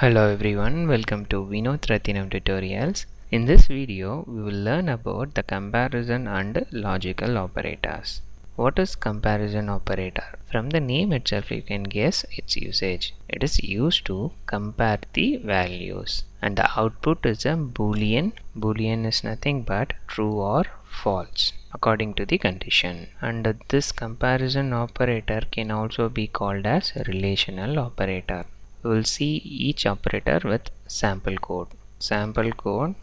Hello everyone, welcome to Vinod Rathinam Tutorials. In this video, we will learn about the comparison and logical operators. What is comparison operator? From the name itself you can guess its usage. It is used to compare the values and the output is a boolean. Boolean is nothing but true or false according to the condition. And this comparison operator can also be called as relational operator. We will see each operator with sample code.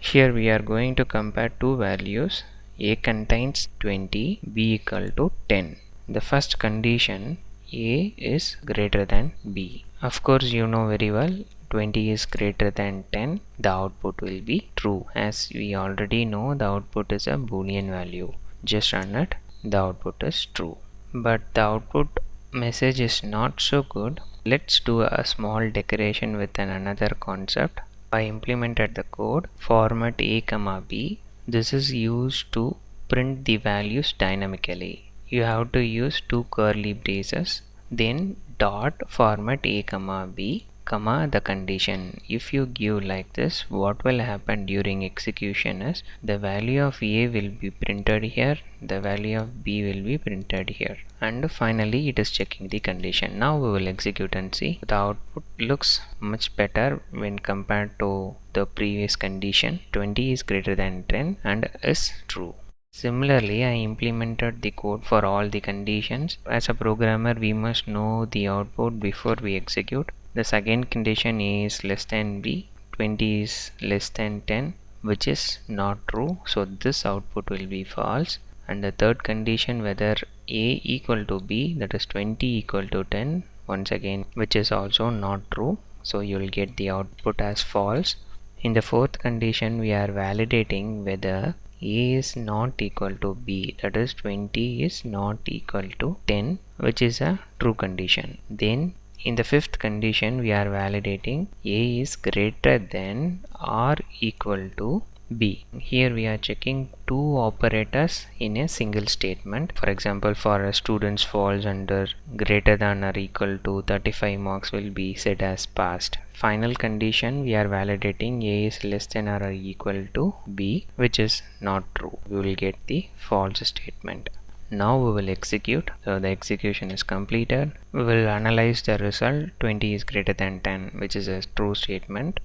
Here we are going to compare two values. A contains 20, B equal to 10. The first condition, A is greater than B. Of course you know very well 20 is greater than 10. The output will be true. As we already know, the output is a boolean value. Just run it. The output is true. But the output message is not so good. Let's do a small decoration with another concept. I implemented the code format a comma b. This is used to print the values dynamically. You have to use two curly braces, then dot format a comma b comma the condition. If you give like this, what will happen during execution is the value of A will be printed here, the value of B will be printed here, and finally it is checking the condition. Now we will execute and see. The output looks much better when compared to the previous condition. 20 is greater than 10 and is true. Similarly, I implemented the code for all the conditions. As a programmer, we must know the output before we execute. The second condition A is less than B, 20 is less than 10, which is not true, so this output will be false. And the third condition, whether A equal to B, that is 20 equal to 10, once again, which is also not true, so you will get the output as false. In the fourth condition, we are validating whether A is not equal to B, that is 20 is not equal to 10, which is a true condition. Then in the fifth condition, we are validating A is greater than or equal to B. Here we are checking two operators in a single statement. For example, for a student's falls under greater than or equal to 35 marks will be set as passed. Final condition, we are validating A is less than or equal to B, which is not true. We will get the false statement. Now we will execute. So the execution is completed. We will analyze the result. 20 is greater than 10, which is a true statement.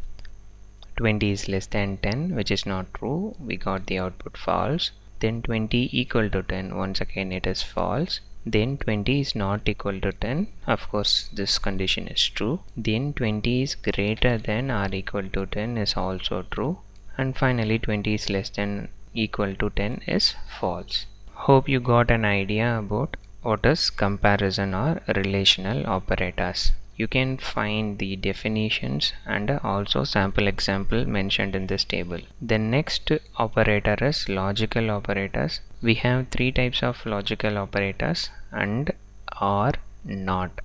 20 is less than 10, which is not true. We got the output false. Then 20 equal to 10, once again it is false. Then 20 is not equal to 10, of course this condition is true. Then 20 is greater than or equal to 10 is also true. And finally 20 is less than equal to 10 is false. Hope you got an idea about what is comparison or relational operators. You can find the definitions and also sample example mentioned in this table. The next operator is logical operators. We have three types of logical operators: and, or, not.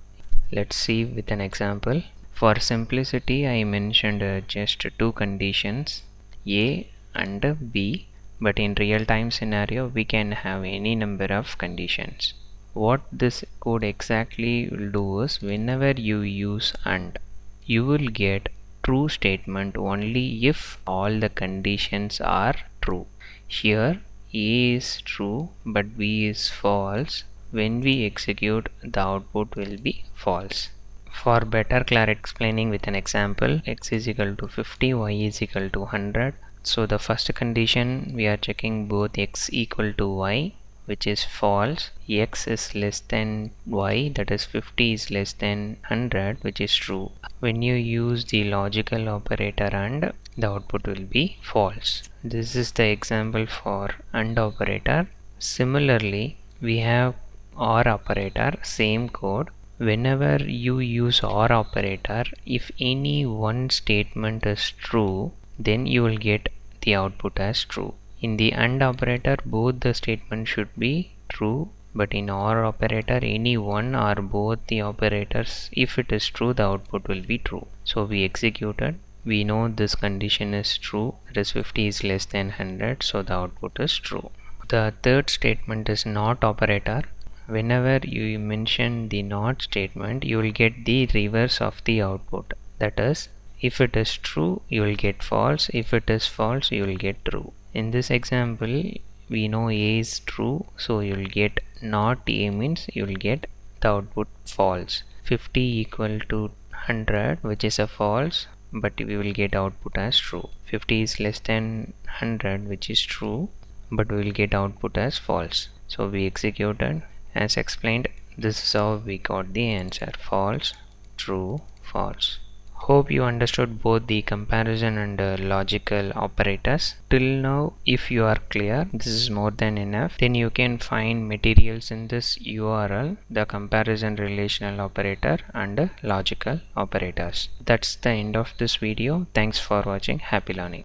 Let's see with an example. For simplicity, I mentioned just two conditions, A and B. But in real time scenario we can have any number of conditions. What this code exactly will do is, whenever you use and, you will get true statement only if all the conditions are true. Here A is true but B is false. When we execute, the output will be false. For better clarity, explaining with an example, x is equal to 50, y is equal to 100. So the first condition, we are checking both x equal to y, which is false. X is less than y, that is 50 is less than 100, which is true. When you use the logical operator and, the output will be false. This is the example for and operator. Similarly, we have or operator, same code. Whenever you use or operator, if any one statement is true, then you will get the output as true. In the AND operator, both the statements should be true, but in OR operator, any one or both the operators, if it is true, the output will be true. So we executed. We know this condition is true, that is 50 is less than 100, so the output is true. The third statement is NOT operator. Whenever you mention the NOT statement, you will get the reverse of the output. That is, If it is true, you will get false. If it is false, you will get true. In this example, we know A is true, so you will get not A means you will get the output false. 50 equal to 100, which is a false, but we will get output as true. 50 is less than 100, which is true, but we will get output as false. So we executed as explained. This is how we got the answer: false, true, false. Hope you understood both the comparison and logical operators. Till now, if you are clear, this is more than enough. Then you can find materials in this URL, the comparison relational operator and logical operators. That's the end of this video. Thanks for watching. Happy learning.